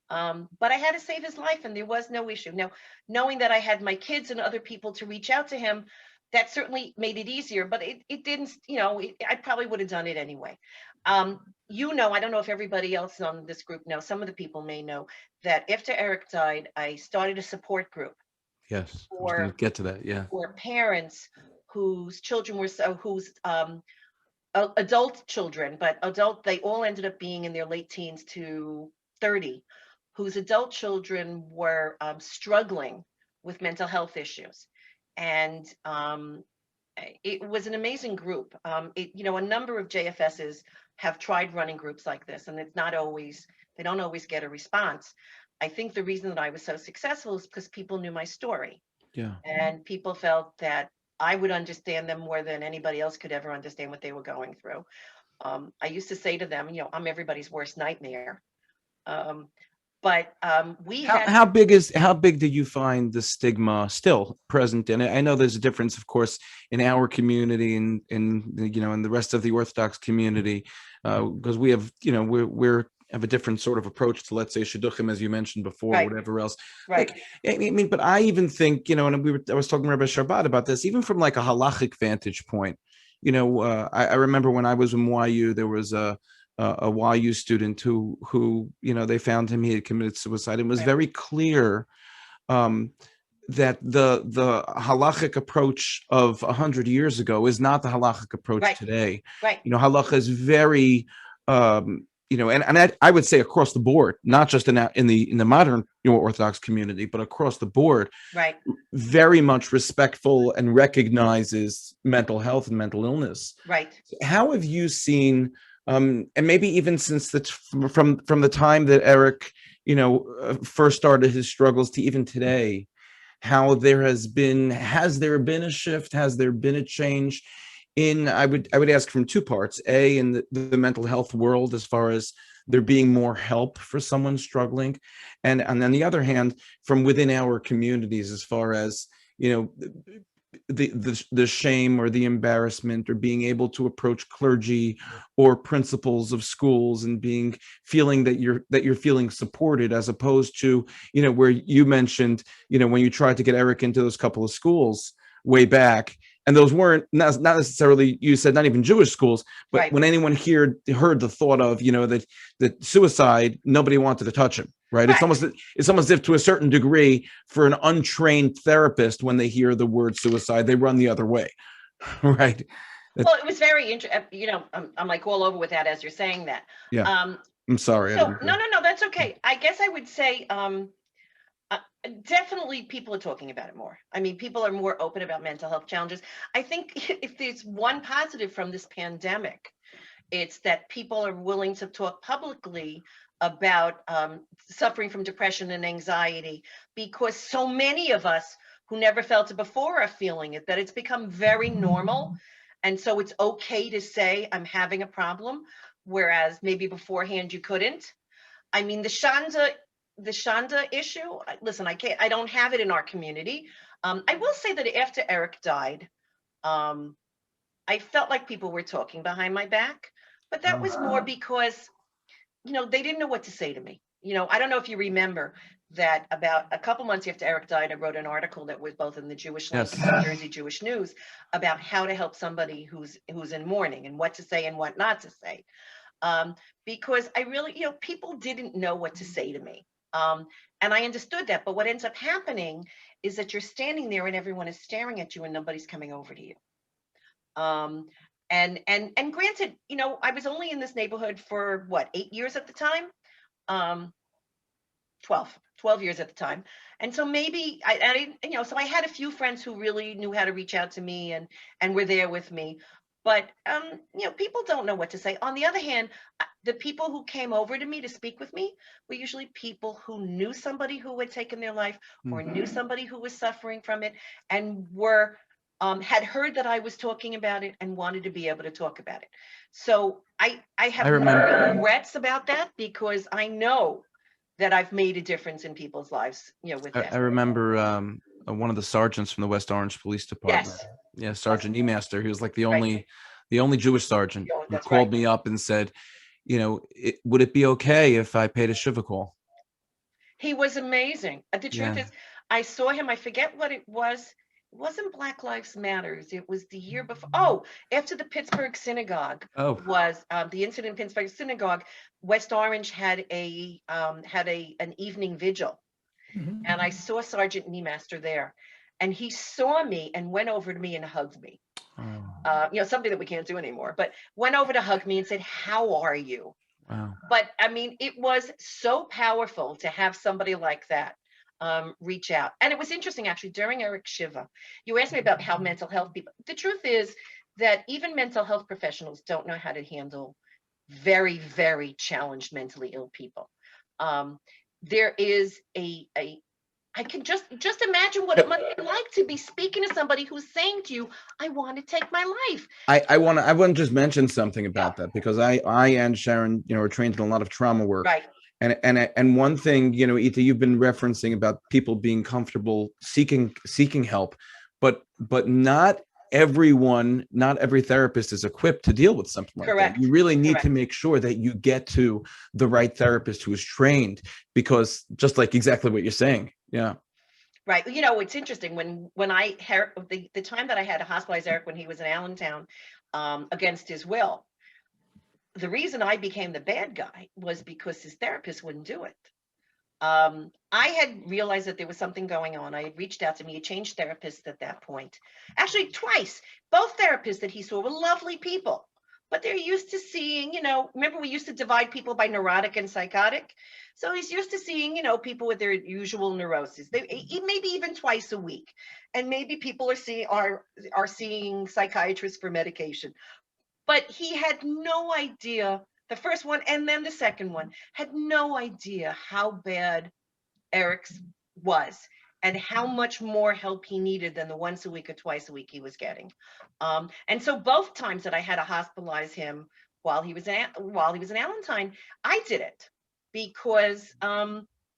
But I had to save his life, and there was no issue. Now, knowing that I had my kids and other people to reach out to him, that certainly made it easier, but it didn't, I probably would have done it anyway. I don't know if everybody else on this group knows, some of the people may know that after Eric died, I started a support group. Yes, I was going to get to that. Yeah. For parents whose children were adult children, but they all ended up being in their late teens to 30, whose adult children were struggling with mental health issues. And it was an amazing group. A number of JFSs have tried running groups like this, and they don't always get a response. I think the reason that I was so successful is because people knew my story. Yeah. And people felt that I would understand them more than anybody else could ever understand what they were going through. I used to say to them, I'm everybody's worst nightmare. But how big do you find the stigma still present? And I know there's a difference, of course, in our community and in the rest of the Orthodox community, because we have we're have a different sort of approach to, let's say, shidduchim, as you mentioned before, right. Whatever else. Right. But I even think, and I was talking to Rabbi Sharbat about this, even from a halachic vantage point. I remember when I was in YU, there was a YU student who they found him, he had committed suicide, and was very clear that the halachic approach of 100 years ago is not the halachic approach today. Right. Halacha is very and I would say across the board, not just in the modern Orthodox community, but across the board, right, very much respectful and recognizes mental health and mental illness. Right. How have you seen, and maybe even since from the time that Eric, first started his struggles to even today, how has there been a shift? Has there been a change? I would ask from two parts: A, in the mental health world, as far as there being more help for someone struggling, and on the other hand, from within our communities, as far as the shame or the embarrassment, or being able to approach clergy or principals of schools and feeling that you're feeling supported, as opposed to where you mentioned when you tried to get Eric into those couple of schools way back. And those weren't not necessarily, you said, not even Jewish schools, but right. When anyone heard the thought of, that suicide, nobody wanted to touch him, right? It's almost as if, to a certain degree, for an untrained therapist, when they hear the word suicide, they run the other way, right? Well, it was very interesting. I'm like all over with that as you're saying that. Yeah. I'm sorry. I So, didn't- no, that's okay. I guess I would say, definitely people are talking about it more. I mean, people are more open about mental health challenges. I think if there's one positive from this pandemic, it's that people are willing to talk publicly about suffering from depression and anxiety, because so many of us who never felt it before are feeling it, that it's become very normal. And so it's okay to say, I'm having a problem, whereas maybe beforehand you couldn't. I mean, the Shonda issue, listen, I don't have it in our community. I will say that after Eric died, I felt like people were talking behind my back, but that was more because, they didn't know what to say to me. I don't know if you remember that about a couple months after Eric died, I wrote an article that was both in the Jewish Link Yes. and New Jersey Jewish News about how to help somebody who's in mourning and what to say and what not to say. Because I really, people didn't know what to say to me. And I understood that. But what ends up happening is that you're standing there and everyone is staring at you and nobody's coming over to you. And granted, I was only in this neighborhood for 8 years at the time. 12 years at the time. And so maybe so I had a few friends who really knew how to reach out to me and were there with me. But, people don't know what to say. On the other hand, the people who came over to me to speak with me were usually people who knew somebody who had taken their life or knew somebody who was suffering from it and had heard that I was talking about it and wanted to be able to talk about it. So I have no regrets about that, because I know that I've made a difference in people's lives, with that. I remember one of the sergeants from the West Orange Police Department. Yes. Yeah, Sergeant Emaster. He was like the Right. only Jewish sergeant who That's called right. me up and said, would it be okay if I paid a shiva call? He was amazing. The truth is, I saw him. I forget what it was. It wasn't Black Lives Matters. It was the year before. Oh, after the Pittsburgh synagogue was the incident in Pittsburgh synagogue. West Orange had an evening vigil, and I saw Sergeant Niemaster there, and he saw me and went over to me and hugged me. Something that we can't do anymore, but went over to hug me and said, "How are you?" Wow. But I mean, it was so powerful to have somebody like that reach out. And it was interesting, actually, during Eric Shiva, you asked me about how mental health people, the truth is that even mental health professionals don't know how to handle very, very challenged mentally ill people. There is I can just imagine what it must be like to be speaking to somebody who's saying to you, "I want to take my life." I want to just mention something about that, because I and Sharon, are trained in a lot of trauma work. Right. And one thing, Eta, you've been referencing about people being comfortable seeking help, but not every therapist is equipped to deal with something like Correct. that. You really need Correct. to make sure that you get to the right therapist who is trained, because just like exactly what you're saying. Yeah. Right. It's interesting when I the time that I had to hospitalize Eric when he was in Allentown against his will. The reason I became the bad guy was because his therapist wouldn't do it. I had realized that there was something going on. I had reached out to me. He changed therapists at that point. Actually, twice. Both therapists that he saw were lovely people, but they're used to seeing, remember we used to divide people by neurotic and psychotic. So he's used to seeing, people with their usual neuroses. Maybe even twice a week. And maybe people are seeing psychiatrists for medication. But he had no idea, the first one and then the second one, had no idea how bad Eric's was and how much more help he needed than the once a week or twice a week he was getting. And so both times that I had to hospitalize him while he was in Allentown, I did it because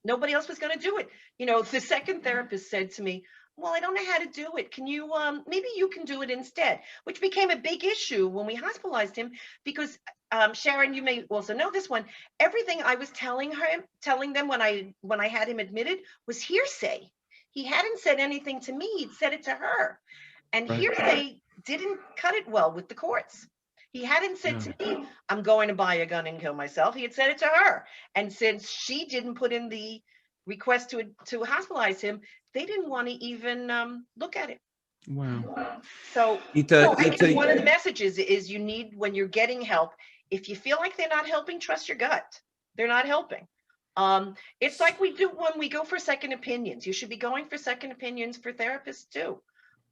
nobody else was going to do it. The second therapist said to me, "Well, I don't know how to do it. Can you, maybe you can do it instead," which became a big issue when we hospitalized him because, Sharon, you may also know this one. Everything I was telling them when I had him admitted was hearsay. He hadn't said anything to me. He'd said it to her. And Right. hearsay didn't cut it well with the courts. He hadn't said to me, "I'm going to buy a gun and kill myself." He had said it to her. And since she didn't put in the request to hospitalize him, they didn't want to even look at it. Wow. So I guess one of the messages is you need, when you're getting help, if you feel like they're not helping, trust your gut. They're not helping. It's like we do when we go for second opinions. You should be going for second opinions for therapists too.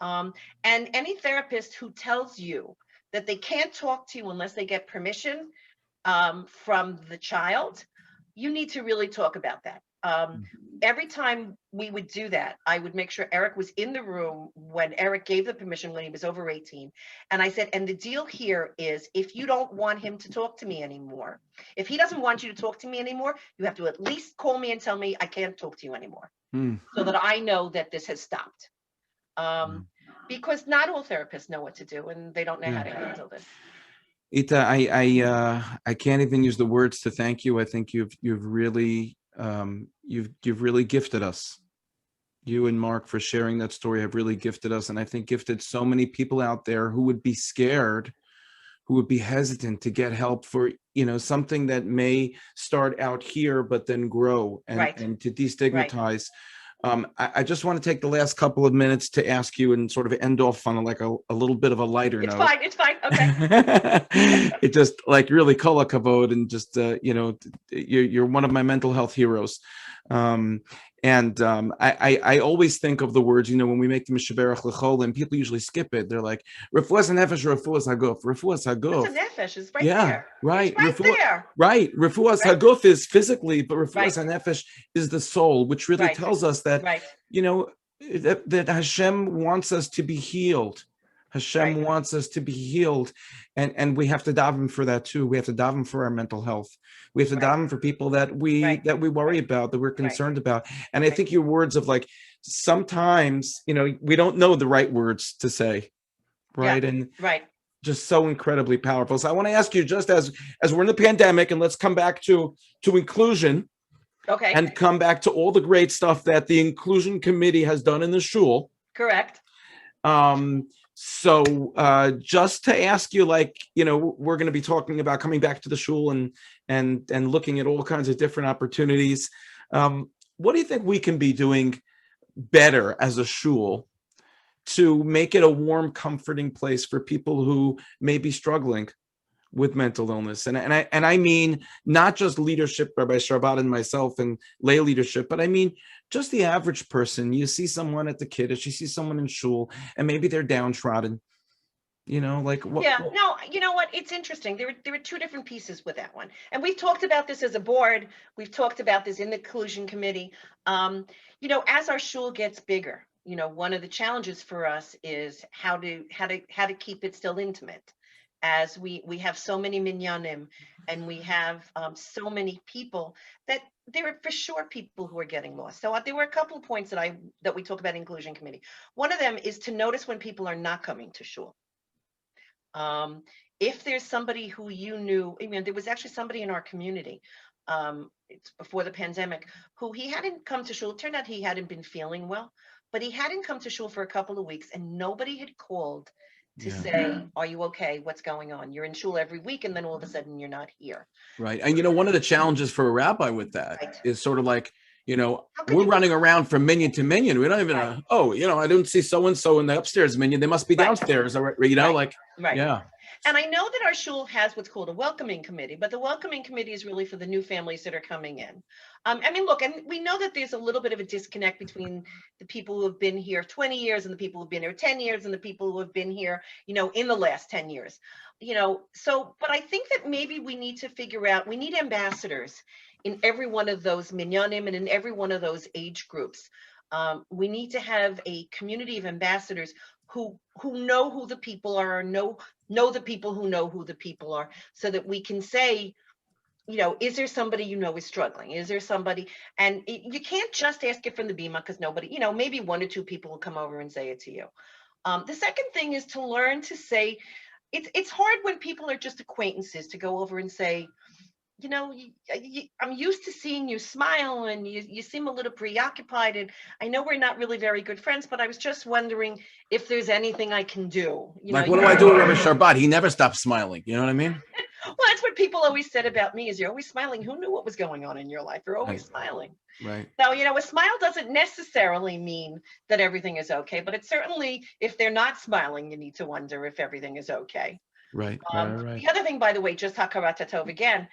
And any therapist who tells you that they can't talk to you unless they get permission from the child, you need to really talk about that. Every time we would do that, I would make sure Eric was in the room when Eric gave the permission when he was over 18. And I said, and the deal here is if you don't want him to talk to me anymore, if he doesn't want you to talk to me anymore, you have to at least call me and tell me I can't talk to you anymore so that I know that this has stopped. Because not all therapists know what to do and they don't know how to handle this. Eta, I can't even use the words to thank you. I think you've really you've really gifted us. You and Mark for sharing that story have really gifted us, and I think gifted so many people out there who would be scared, who would be hesitant to get help for, you know, something that may start out here but then grow and to destigmatize. I just want to take the last couple of minutes to ask you and sort of end off on like a little bit of a lighter note. It's fine. Okay. It just like really kol hakavod, and just you know, you're one of my mental health heroes. I always think of the words, you know, when we make the Mishaberach L'chol, and people usually skip it. They're like, Refuas HaNefesh, Refuas HaGuf. Refuas HaGuf. Refuas HaNefesh is right there. Right. It's right there. Right. Refuas HaGuf is physically, but Refuas HaNefesh is the soul, which really tells us that, you know, that Hashem wants us to be healed. Hashem wants us to be healed, and we have to daven for that too. We have to daven for our mental health. We have to daven for people that we worry about, that we're concerned about. And I think your words of like, sometimes, you know, we don't know the right words to say, right? And just so incredibly powerful. So I want to ask you, just as we're in the pandemic, and let's come back to inclusion, and come back to all the great stuff that the inclusion committee has done in the shul. Correct. So just to ask you, like, you know, we're going to be talking about coming back to the shul and looking at all kinds of different opportunities. What do you think we can be doing better as a shul to make it a warm, comforting place for people who may be struggling with mental illness? And I mean, not just leadership, Rabbi Sharbat and myself and lay leadership, but I mean, just the average person. You see someone at the kiddush, you see someone in shul, and maybe they're downtrodden, you know, like what? Yeah, no, you know what? It's interesting. There were two different pieces with that one. And we've talked about this as a board. We've talked about this in the inclusion committee. You know, as our shul gets bigger, you know, one of the challenges for us is how to keep it still intimate. As we have so many minyanim, and we have so many people, that there are for sure people who are getting lost. So there were a couple of points that we talk about inclusion committee. One of them is to notice when people are not coming to shul. If there's somebody who you knew, I mean, there was actually somebody in our community, it's before the pandemic, who he hadn't come to shul. It turned out he hadn't been feeling well, but he hadn't come to shul for a couple of weeks, and nobody had called to say, are you okay? What's going on? You're in shul every week, and then all of a sudden you're not here. Right. And, you know, one of the challenges for a rabbi with that is sort of like, you know, we're running around from minyan to minyan. We don't even know, oh, you know, I didn't see so-and-so in the upstairs minyan. They must be downstairs. You know, like, yeah. And I know that our shul has what's called a welcoming committee, but the welcoming committee is really for the new families that are coming in. I mean, look, and we know that there's a little bit of a disconnect between the people who have been here 20 years and the people who've been here 10 years and the people who have been here, you know, in the last 10 years, you know, so, but I think that maybe we need to figure out, we need ambassadors in every one of those minyanim and in every one of those age groups. We need to have a community of ambassadors who know who the people are, or know the people who know who the people are, so that we can say, you know, is there somebody you know is struggling? Is there somebody? And you can't just ask it from the bima, because nobody, you know, maybe one or two people will come over and say it to you. The second thing is to learn to say, it's hard when people are just acquaintances to go over and say, you know, I'm used to seeing you smile, and you seem a little preoccupied, and I know we're not really very good friends, but I was just wondering if there's anything I can do. You like, know, what do I do with Rabbi Sharbat? He never stops smiling. You know what I mean? Well, that's what people always said about me, is you're always smiling. Who knew what was going on in your life? You're always smiling. Right. So, you know, a smile doesn't necessarily mean that everything is okay, but it's certainly, if they're not smiling, you need to wonder if everything is okay. Right. The other thing, by the way, just Hakarat Tov again,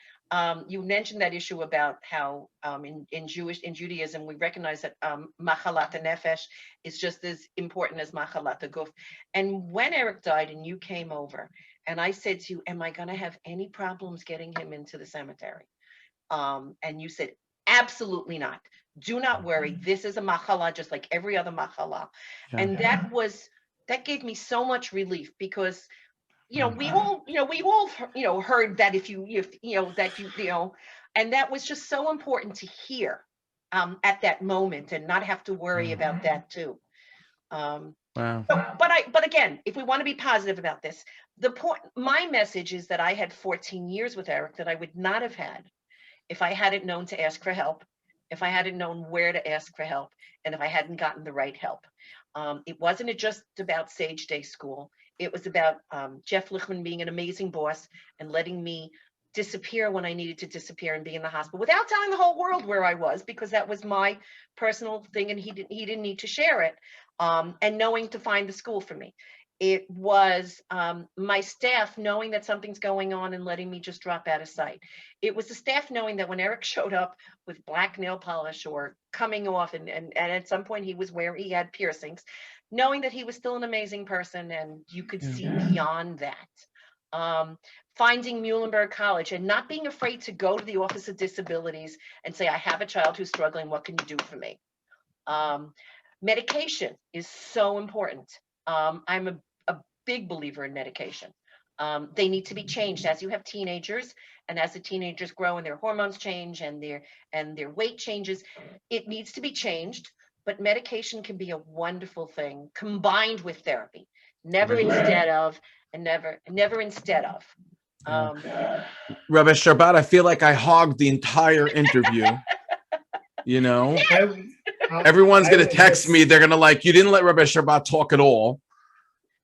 you mentioned that issue about how in Judaism, we recognize that machalat nefesh is just as important as machalat guf. And when Eric died and you came over and I said to you, am I going to have any problems getting him into the cemetery? And you said, absolutely not. Do not worry. This is a machala just like every other machala. Yeah. And that gave me so much relief, because we all heard that and that was just so important to hear at that moment, and not have to worry about that too. Wow. But again, if we want to be positive about this, my message is that I had 14 years with Eric that I would not have had if I hadn't known to ask for help, if I hadn't known where to ask for help, and if I hadn't gotten the right help. It wasn't just about Sage Day School. It was about Jeff Lichtman being an amazing boss and letting me disappear when I needed to disappear and be in the hospital without telling the whole world where I was, because that was my personal thing and he didn't need to share it, and knowing to find the school for me. It was my staff knowing that something's going on and letting me just drop out of sight. It was the staff knowing that when Eric showed up with black nail polish or coming off, and at some point he had piercings, knowing that he was still an amazing person and you could see beyond that. Finding Muhlenberg College and not being afraid to go to the Office of Disabilities and say, I have a child who's struggling, what can you do for me? Medication is so important. I'm a big believer in medication. They need to be changed as you have teenagers, and as the teenagers grow and their hormones change and their weight changes, it needs to be changed. But medication can be a wonderful thing combined with therapy, never instead of. Rabbi Sharbat, I feel like I hogged the entire interview. Everyone's going to text me. They're going to you didn't let Rabbi Sharbat talk at all.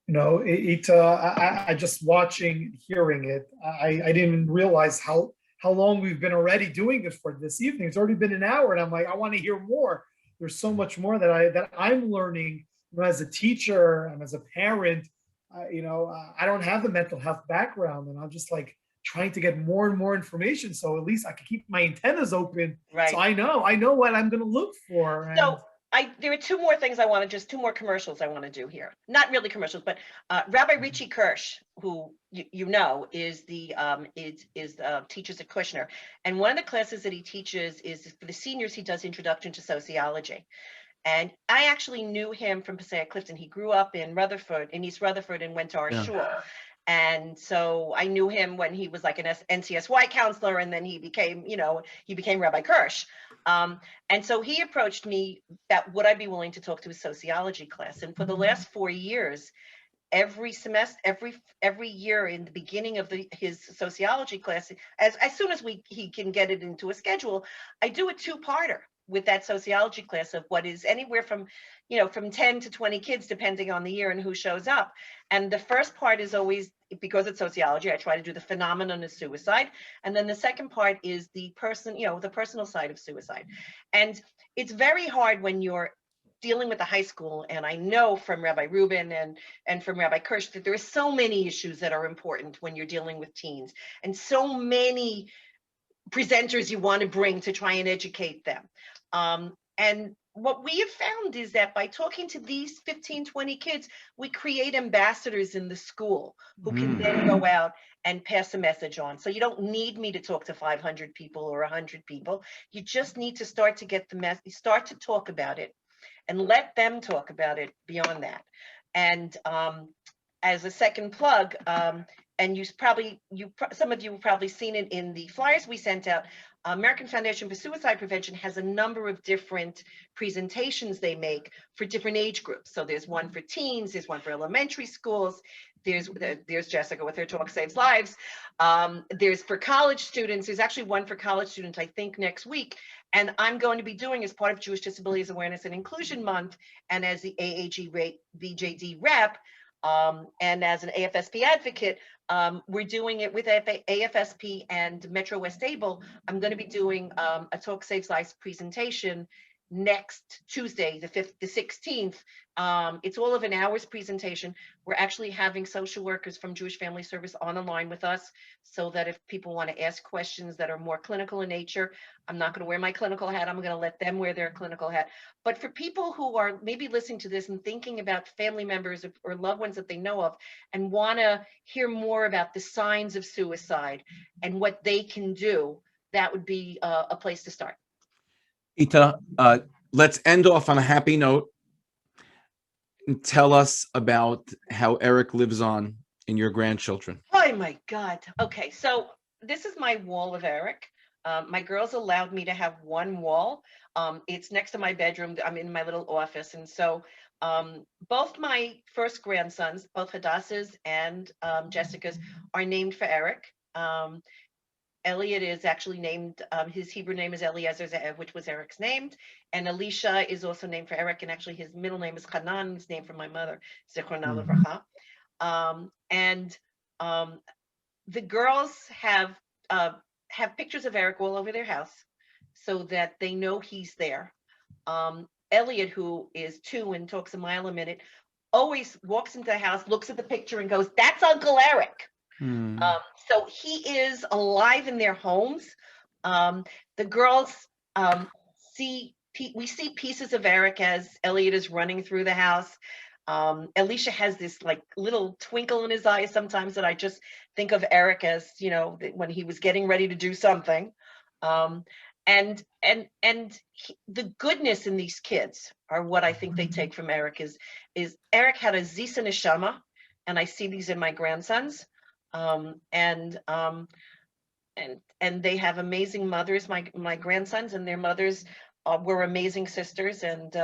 I just watching, hearing it, I didn't realize how long we've been already doing it for this evening. It's already been an hour, and I'm like, I want to hear more. There's so much more that I'm learning as a teacher and as a parent. I don't have the mental health background, and I'm just trying to get more and more information, so at least I can keep my antennas open. Right. So I know what I'm going to look for. So there are two more commercials I want to do here. Not really commercials, but Rabbi Richie Kirsch, who is teaches at Kushner, and one of the classes that he teaches is for the seniors. He does Introduction to Sociology, and I actually knew him from Passaic Clifton. He grew up in East Rutherford, and went to our shul. And so I knew him when he was like an NCSY counselor, and then he became Rabbi Kirsch. And so he approached me that would I be willing to talk to his sociology class. And for the last 4 years, every semester, every year in the beginning of his sociology class, as soon as he can get it into a schedule, I do a two-parter with that sociology class of what is anywhere from 10 to 20 kids, depending on the year and who shows up. And the first part is always, because it's sociology, I try to do the phenomenon of suicide. And then the second part is the personal side of suicide. And it's very hard when you're dealing with the high school. And I know from Rabbi Rubin and from Rabbi Kirsch that there are so many issues that are important when you're dealing with teens, and so many presenters you want to bring to try and educate them. And what we have found is that by talking to these 15, 20 kids, we create ambassadors in the school who can then go out and pass a message on. So you don't need me to talk to 500 people or 100 people. You just need to start to get the message, start to talk about it, and let them talk about it beyond that. And as a second plug, and some of you have probably seen it in the flyers we sent out, American Foundation for Suicide Prevention has a number of different presentations they make for different age groups. So there's one for teens, there's one for elementary schools, there's Jessica with her Talk Saves Lives, there's for college students, there's actually one for college students, I think next week. And I'm going to be doing, as part of Jewish Disabilities Awareness and Inclusion Month, and as the AAG VJD rep, and as an AFSP advocate, we're doing it with AFSP and Metro West Able. I'm going to be doing a Talk Saves Lives presentation next Tuesday, the 5th, the 16th. It's all of an hour's presentation. We're actually having social workers from Jewish Family Service on the line with us, so that if people want to ask questions that are more clinical in nature, I'm not going to wear my clinical hat. I'm going to let them wear their clinical hat. But for people who are maybe listening to this and thinking about family members or loved ones that they know of and want to hear more about the signs of suicide and what they can do, that would be a place to start. Eta, let's end off on a happy note and tell us about how Eric lives on in your grandchildren. Oh my God. Okay, so this is my wall of Eric. My girls allowed me to have one wall. It's next to my bedroom. I'm in my little office. And so both my first grandsons, both Hadassah's and Jessica's, are named for Eric. Elliot is actually named, his Hebrew name is Eliezer Ze'ev, which was Eric's name. And Alicia is also named for Eric. And actually his middle name is Hanan. It's named for my mother, Zichrona Levracha. The girls have pictures of Eric all over their house so that they know he's there. Elliot, who is 2 and talks a mile a minute, always walks into the house, looks at the picture and goes, "That's Uncle Eric." So he is alive in their homes. The girls we see pieces of Eric as Elliot is running through the house. Alicia has this like little twinkle in his eyes sometimes that I just think of Eric as, you know, when he was getting ready to do something. And the goodness in these kids are what I think they take from Eric is Eric had a zisa neshama, and I see these in my grandsons. And they have amazing mothers. My grandsons and their mothers were amazing sisters, and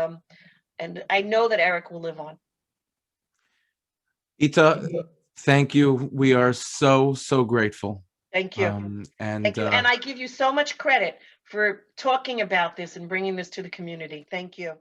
I know that Eric will live on. Eta, thank you. We are so grateful. Thank you. Thank you. And I give you so much credit for talking about this and bringing this to the community. Thank you.